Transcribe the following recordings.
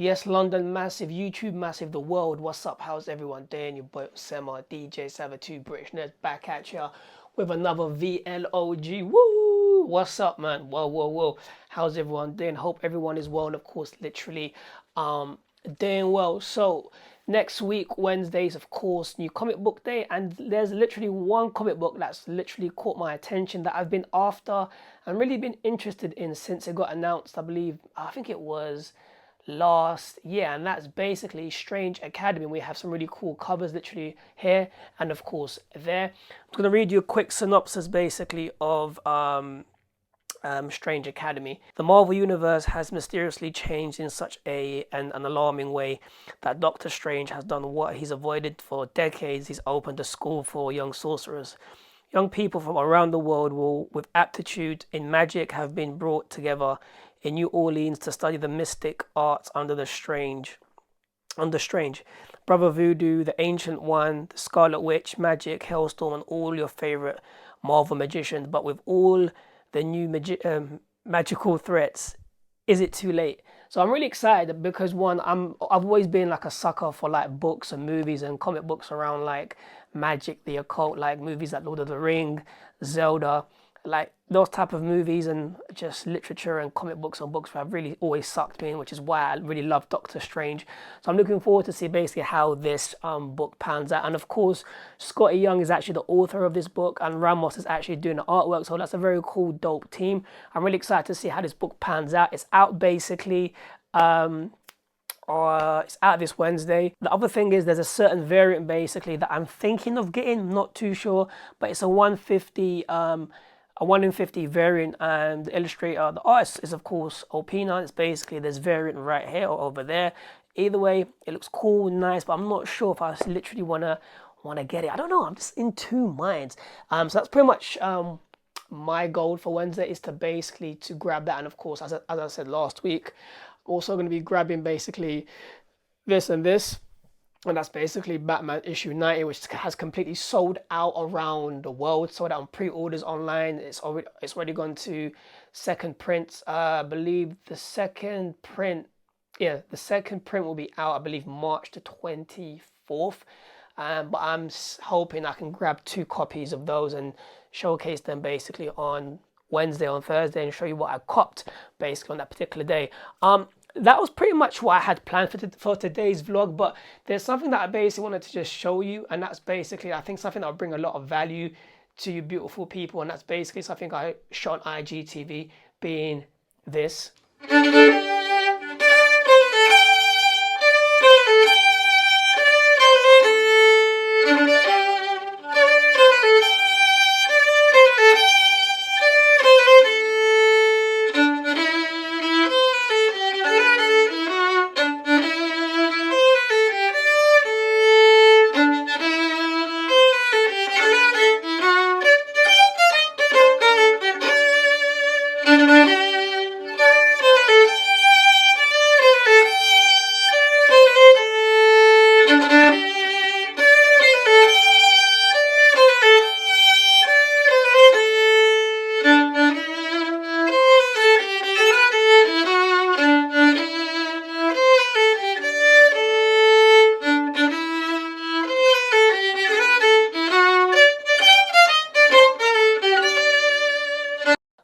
Yes, London massive, YouTube massive, the world. What's up? How's everyone doing? Your boy Sema, DJ Savage, Britishnerdz back at ya with another VLOG. Woo! What's up, man? Whoa, whoa, whoa. How's everyone doing? Hope everyone is well, and of course, literally, doing well. So next week, Wednesdays, of course, new comic book day, and there's literally one comic book that's literally caught my attention that I've been after and really been interested in since it got announced. I think it was last year, and that's basically Strange Academy. We have some really cool covers literally here and of course there. I'm going to read you a quick synopsis basically of Strange Academy. The Marvel Universe has mysteriously changed in such an alarming way that Doctor Strange has done what he's avoided for decades. He's opened a school for young sorcerers. Young people from around the world with aptitude in magic have been brought together in New Orleans to study the mystic arts under Strange. Brother Voodoo, the Ancient One, the Scarlet Witch, Magic, Hellstorm, and all your favorite Marvel magicians. But with all the new magical threats, is it too late? So I'm really excited because I've always been like a sucker for like books and movies and comic books around like magic, the occult, like movies like Lord of the Ring, Zelda, like those type of movies, and just literature and comic books and books have really always sucked me in, which is why I really love Doctor Strange. So I'm looking forward to see basically how this book pans out. And of course, Scotty Young is actually the author of this book, and Ramos is actually doing the artwork. So that's a very cool, dope team. I'm really excited to see how this book pans out. It's out basically. It's out this Wednesday. The other thing is there's a certain variant basically that I'm thinking of getting, not too sure, but it's a 150 variant, and the illustrator, the artist is of course Opina. It's basically this variant right here or over there. Either way, it looks cool, nice, but I'm not sure if I literally wanna get it. I don't know. I'm just in two minds. So that's pretty much my goal for Wednesday, is to basically to grab that, and of course, as I said last week, also going to be grabbing basically this and this. And that's basically Batman issue 90, which has completely sold out around the world. Sold out on pre-orders online. It's already gone to second prints. I believe the second print will be out, I believe, March the 24th. But I'm hoping I can grab 2 copies of those and showcase them basically on Wednesday, on Thursday, and show you what I copped basically on that particular day. That was pretty much what I had planned for today's vlog, but there's something that I basically wanted to just show you, and that's basically, I think, something that will bring a lot of value to you beautiful people, and that's basically something I shot on IGTV, being this.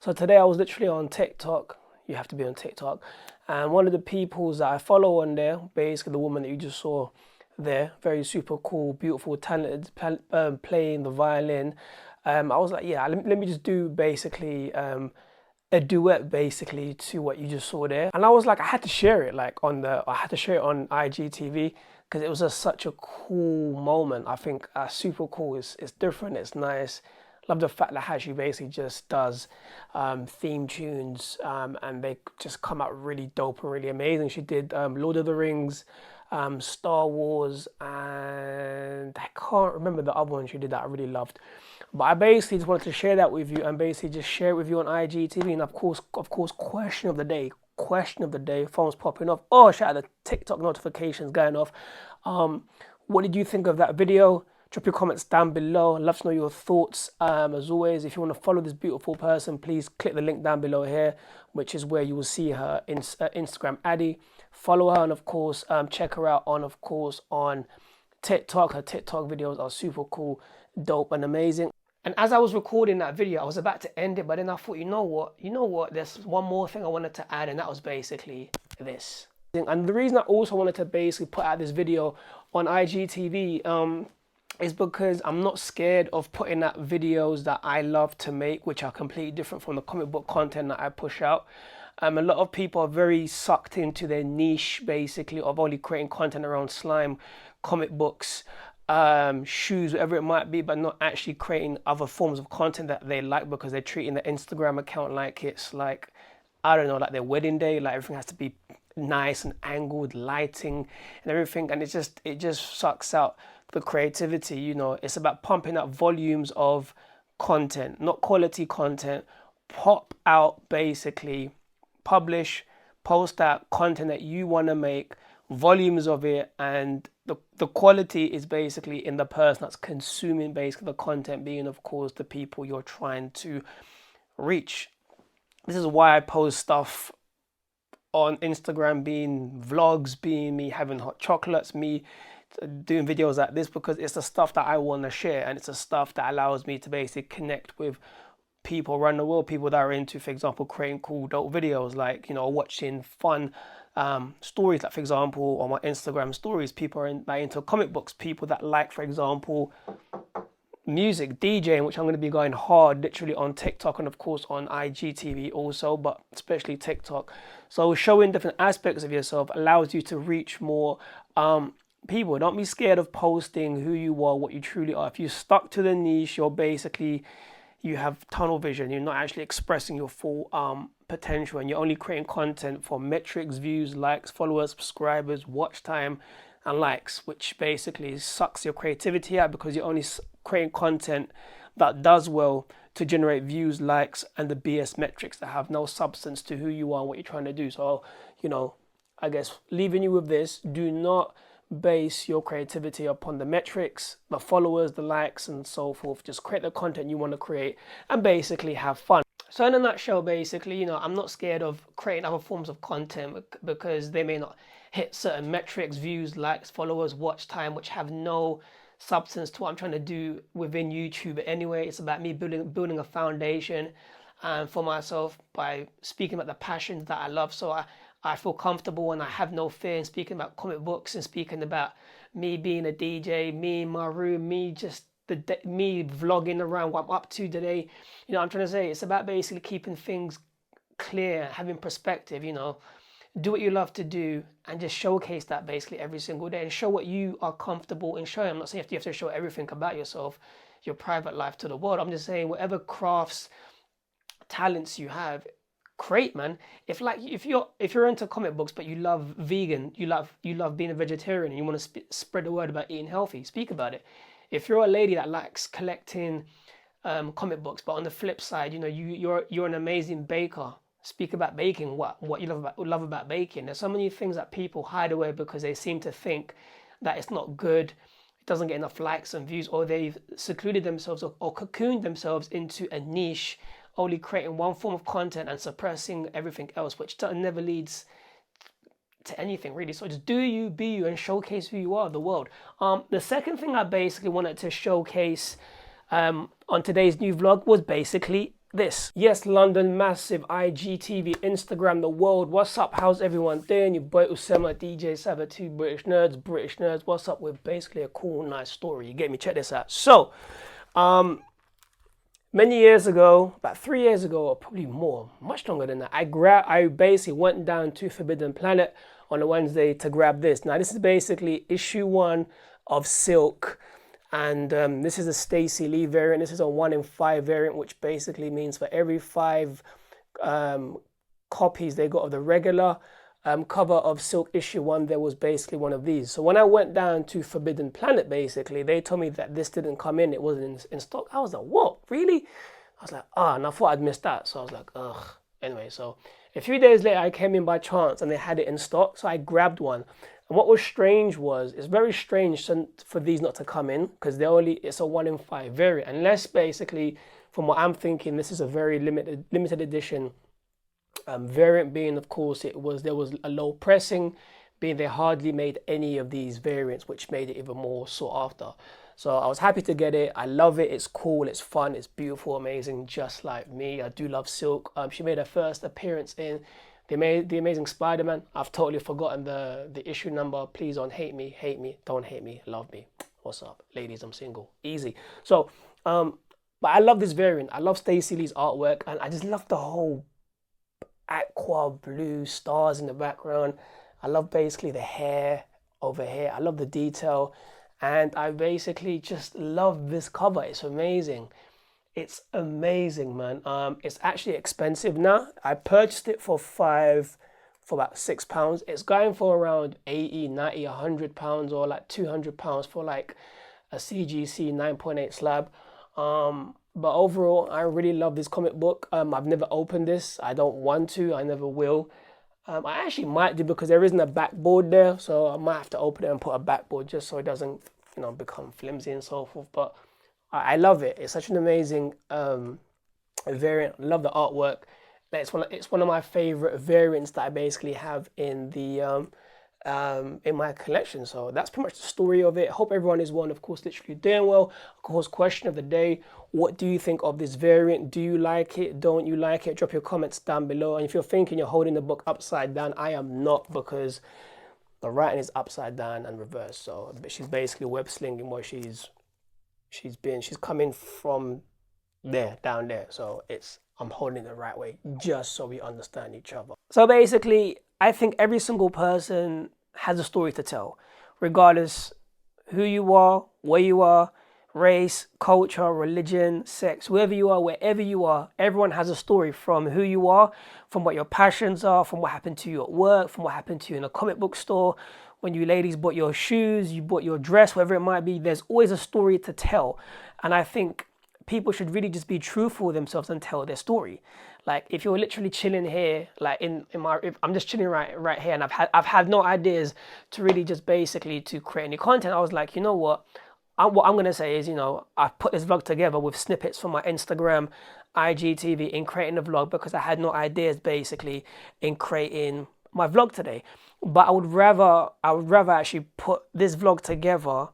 So today I was literally on TikTok. You have to be on TikTok. And one of the peoples that I follow on there, basically the woman that you just saw there, very super cool, beautiful, talented, playing the violin. I was like, yeah, let me just do basically a duet basically to what you just saw there. And I was like, I had to share it I had to share it on IGTV because it was just such a cool moment. I think super cool. It's different, it's nice. Love the fact that how she basically just does theme tunes, and they just come out really dope and really amazing. She did Lord of the Rings, Star Wars, and I can't remember the other one she did that I really loved. But I basically just wanted to share that with you, and basically just share it with you on IGTV. And of course, question of the day, phone's popping off. Oh, shout out the TikTok notifications going off. What did you think of that video? Drop your comments down below. I'd love to know your thoughts. As always, if you want to follow this beautiful person, please click the link down below here, which is where you will see her Instagram Addy. Follow her, and of course, check her out on Tik Tok. Her Tik Tok videos are super cool, dope, and amazing. And as I was recording that video, I was about to end it, but then I thought, you know what? There's one more thing I wanted to add, and that was basically this. And the reason I also wanted to basically put out this video on IGTV is because I'm not scared of putting out videos that I love to make, which are completely different from the comic book content that I push out. A lot of people are very sucked into their niche, basically, of only creating content around slime, comic books, shoes, whatever it might be, but not actually creating other forms of content that they like, because they're treating their Instagram account like it's like, I don't know, like their wedding day, like everything has to be nice and angled, lighting and everything, and it just sucks out the creativity. You know, it's about pumping up volumes of content, not quality content. Pop out, basically, publish, post out content that you want to make, volumes of it, and the quality is basically in the person that's consuming basically the content, being of course the people you're trying to reach. This is why I post stuff on Instagram, being vlogs, being me having hot chocolates, me doing videos like this, because it's the stuff that I want to share, and it's the stuff that allows me to basically connect with people around the world, people that are into, for example, creating cool dope videos, like, you know, watching fun stories, like for example on my Instagram stories, people are into comic books, people that like, for example, music, DJing, which I'm going to be going hard literally on TikTok and of course on IGTV also, but especially TikTok. So showing different aspects of yourself allows you to reach more people. Don't be scared of posting who you are, what you truly are. If you're stuck to the niche, you have tunnel vision. You're not actually expressing your full potential, and you're only creating content for metrics, views, likes, followers, subscribers, watch time, and likes, which basically sucks your creativity out, because you're only creating content that does well to generate views, likes, and the BS metrics that have no substance to who you are and what you're trying to do. So, you know, I guess leaving you with this: do not base your creativity upon the metrics, the followers, the likes, and so forth. Just create the content you want to create and basically have fun. So in a nutshell, basically, you know, I'm not scared of creating other forms of content because they may not hit certain metrics, views, likes, followers, watch time, which have no substance to what I'm trying to do within YouTube. Anyway, it's about me building a foundation for myself by speaking about the passions that I love. So I feel comfortable and I have no fear in speaking about comic books and speaking about me being a DJ, me in my room, me vlogging around what I'm up to today. You know, I'm trying to say it's about basically keeping things clear, having perspective. You know, do what you love to do and just showcase that basically every single day, and show what you are comfortable in showing. I'm not saying you have to show everything about yourself, your private life, to the world. I'm just saying whatever crafts, talents you have, create, man. If you're into comic books but you love vegan, you love being a vegetarian, and you want to spread the word about eating healthy, speak about it. If you're a lady that likes collecting comic books, but on the flip side, you know, you're an amazing baker, speak about baking, what you love about baking. There's so many things that people hide away because they seem to think that it's not good, it doesn't get enough likes and views, or they've secluded themselves or cocooned themselves into a niche, only creating one form of content and suppressing everything else, which never leads to anything really. So just do you, be you, and showcase who you are to the world. The second thing I basically wanted to showcase on today's new vlog was basically this. Yes, London, massive, IGTV, Instagram, the world. What's up? How's everyone doing? Your boy Usama, DJ Sava 2, Britishnerdz. What's up with basically a cool, nice story? You get me? Check this out. So, many years ago, about 3 years ago, or probably more, much longer than that, I basically went down to Forbidden Planet on a Wednesday to grab this. Now, this is basically issue 1 of Silk, and this is a Stacey Lee variant. This is a 1 in 5 variant, which basically means for every 5 copies they got of the regular cover of Silk issue 1, there was basically one of these. So when I went down to Forbidden Planet, basically, they told me that this didn't come in, it wasn't in stock. I was like, what, really? I was like, and I thought I'd missed that. So I was like, ugh. Anyway, so a few days later, I came in by chance and they had it in stock, so I grabbed one. And what was strange was, it's very strange for these not to come in because it's a 1 in 5 variant. Unless basically, from what I'm thinking, this is a very limited edition variant. Being, of course, there was a low pressing, being they hardly made any of these variants, which made it even more sought after. So I was happy to get it. I love it. It's cool. It's fun. It's beautiful, amazing, just like me. I do love Silk. She made her first appearance in the Amazing Spider-Man. I've totally forgotten the issue number. Please don't hate me. Hate me. Don't hate me. Love me. What's up, ladies? I'm single. Easy. So, but I love this variant. I love Stacey Lee's artwork, and I just love the whole aqua blue stars in the background. I love basically the hair over here. I love the detail. And I basically just love this cover. It's amazing. It's amazing, man. It's actually expensive now. I purchased it for about £6. It's going for around 80, 90, £100 or like £200 for like a CGC 9.8 slab. But overall, I really love this comic book. I've never opened this. I don't want to. I never will. I actually might do because there isn't a backboard there, so I might have to open it and put a backboard just so it doesn't, become flimsy and so forth. But I love it. It's such an amazing variant. I love the artwork. It's one of my favorite variants that I basically have in the in my collection. So that's pretty much the story of it. Hope everyone is of course, literally doing well. Of course, question of the day: what do you think of this variant? Do you like it? Don't you like it? Drop your comments down below. And if you're thinking you're holding the book upside down, I am not, because the writing is upside down and reversed. So she's basically web slinging where she's coming from there down there. So I'm holding it the right way just so we understand each other. So basically, I think every single person has a story to tell, regardless who you are, where you are, race, culture, religion, sex, whoever you are, wherever you are. Everyone has a story, from who you are, from what your passions are, from what happened to you at work, from what happened to you in a comic book store, when you ladies bought your shoes, you bought your dress, whatever it might be. There's always a story to tell. And I think people should really just be truthful with themselves and tell their story. Like, if you're literally chilling here, like if I'm just chilling right here, and I've had no ideas to really just basically to create any content. I was like, you know what I'm gonna say is, I put this vlog together with snippets from my Instagram, IGTV in creating the vlog, because I had no ideas basically in creating my vlog today. But I would rather actually put this vlog together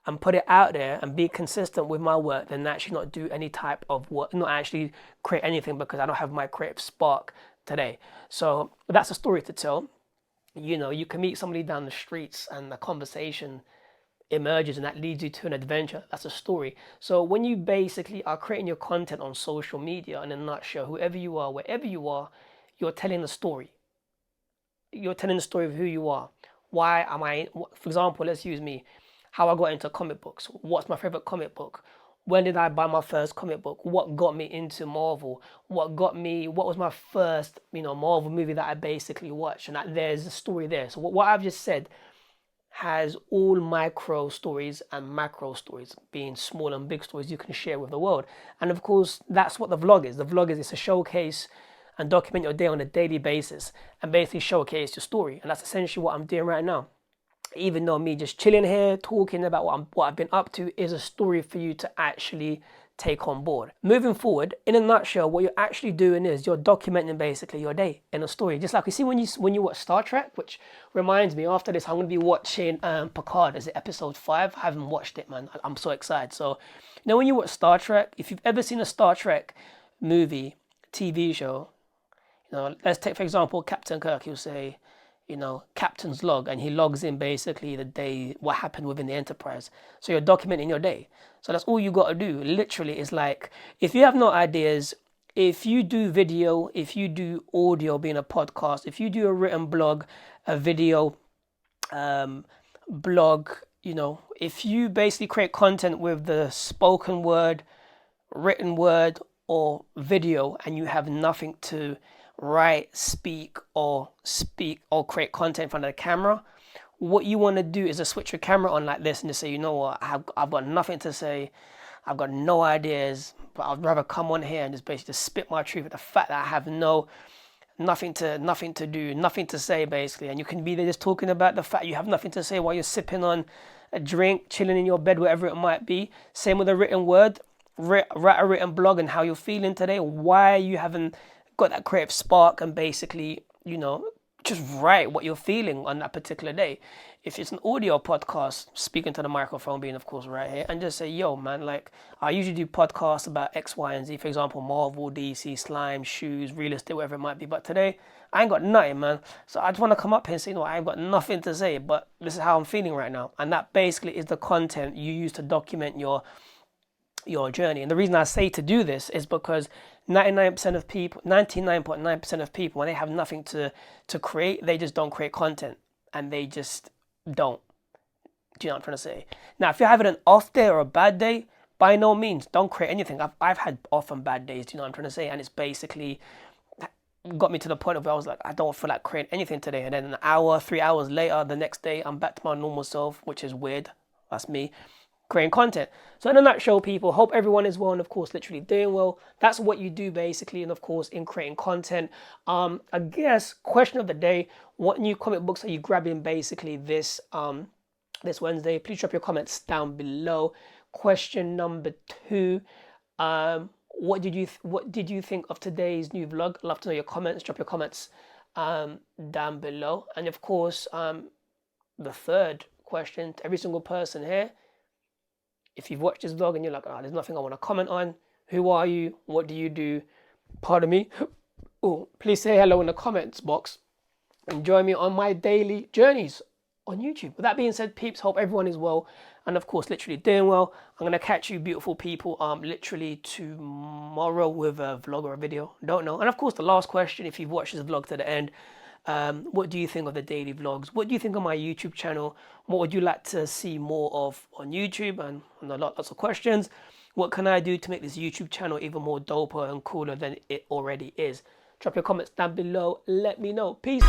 and put it out there and be consistent with my work than actually not do any type of work, not actually create anything, because I don't have my creative spark today. So that's a story to tell. You can meet somebody down the streets and the conversation emerges and that leads you to an adventure. That's a story. So when you basically are creating your content on social media, in a nutshell, whoever you are, wherever you are, you're telling the story. You're telling the story of who you are. Why am I, for example, let's use me, how I got into comic books. What's my favorite comic book? When did I buy my first comic book? What got me into Marvel? What was my first, Marvel movie that I basically watched? And there's a story there. So what I've just said has all micro stories and macro stories, being small and big stories you can share with the world. And of course, that's what the vlog is. The vlog is, it's a showcase and document your day on a daily basis and basically showcase your story. And that's essentially what I'm doing right now. Even though me just chilling here, talking about what I've been up to is a story for you to actually take on board. Moving forward, in a nutshell, what you're actually doing is you're documenting basically your day in a story. Just like you see when you watch Star Trek, which reminds me, after this I'm going to be watching Picard. Is it episode 5? I haven't watched it, man. I'm so excited. So, when you watch Star Trek, if you've ever seen a Star Trek movie, TV show, let's take, for example, Captain Kirk. He'll say, captain's log, and he logs in basically the day, what happened within the Enterprise. So you're documenting your day. So that's all you got to do. Literally, it's like, if you have no ideas, if you do video, if you do audio being a podcast, if you do a written blog, a video blog, if you basically create content with the spoken word, written word, or video, and you have nothing to write, speak or create content in front of the camera, what you want to do is to switch your camera on like this and just say, I've got nothing to say, I've got no ideas, but I'd rather come on here and just basically just spit my truth at the fact that I have nothing to do, nothing to say basically. And you can be there just talking about the fact you have nothing to say while you're sipping on a drink, chilling in your bed, whatever it might be. Same with a written word. Write a written blog and how you're feeling today, why you haven't got that creative spark, and basically, you know, just write what you're feeling on that particular day. If it's an audio podcast, speaking to the microphone being of course right here, and just say, yo man, like I usually do podcasts about X, Y, and Z, for example, Marvel, DC, slime, shoes, real estate, whatever it might be, but today I ain't got nothing, man. So I just want to come up here and say, you know, I've got nothing to say, but this is how I'm feeling right now. And that basically is the content you use to document your journey. And the reason I say to do this is because 99.9% of people, when they have nothing to create, they just don't create content, and they just don't. Do you know what I'm trying to say? Now, if you're having an off day or a bad day, by no means don't create anything. I've had off and bad days. Do you know what I'm trying to say? And it's basically got me to the point of where I was like, I don't feel like creating anything today. And then an hour, 3 hours later, the next day, I'm back to my normal self, which is weird. That's me. Creating content. So in a nutshell, people, hope everyone is well and of course literally doing well. That's what you do basically, and of course in creating content. I guess question of the day: what new comic books are you grabbing basically this Wednesday? Please drop your comments down below. Question number 2: what did you think of today's new vlog? I'd love to know your comments. Drop your comments down below. And of course, the third question to every single person here: if you've watched this vlog and you're like, there's nothing I want to comment on, who are you? What do you do? Pardon me. Oh, please say hello in the comments box and join me on my daily journeys on YouTube. With that being said, peeps, hope everyone is well and of course literally doing well. I'm going to catch you beautiful people literally tomorrow with a vlog or a video. Don't know. And of course the last question, if you've watched this vlog to the end, what do you think of the daily vlogs? What do you think of my YouTube channel? What would you like to see more of on YouTube? And lots of questions. What can I do to make this YouTube channel even more doper and cooler than it already is? Drop your comments down below. Let me know. Peace.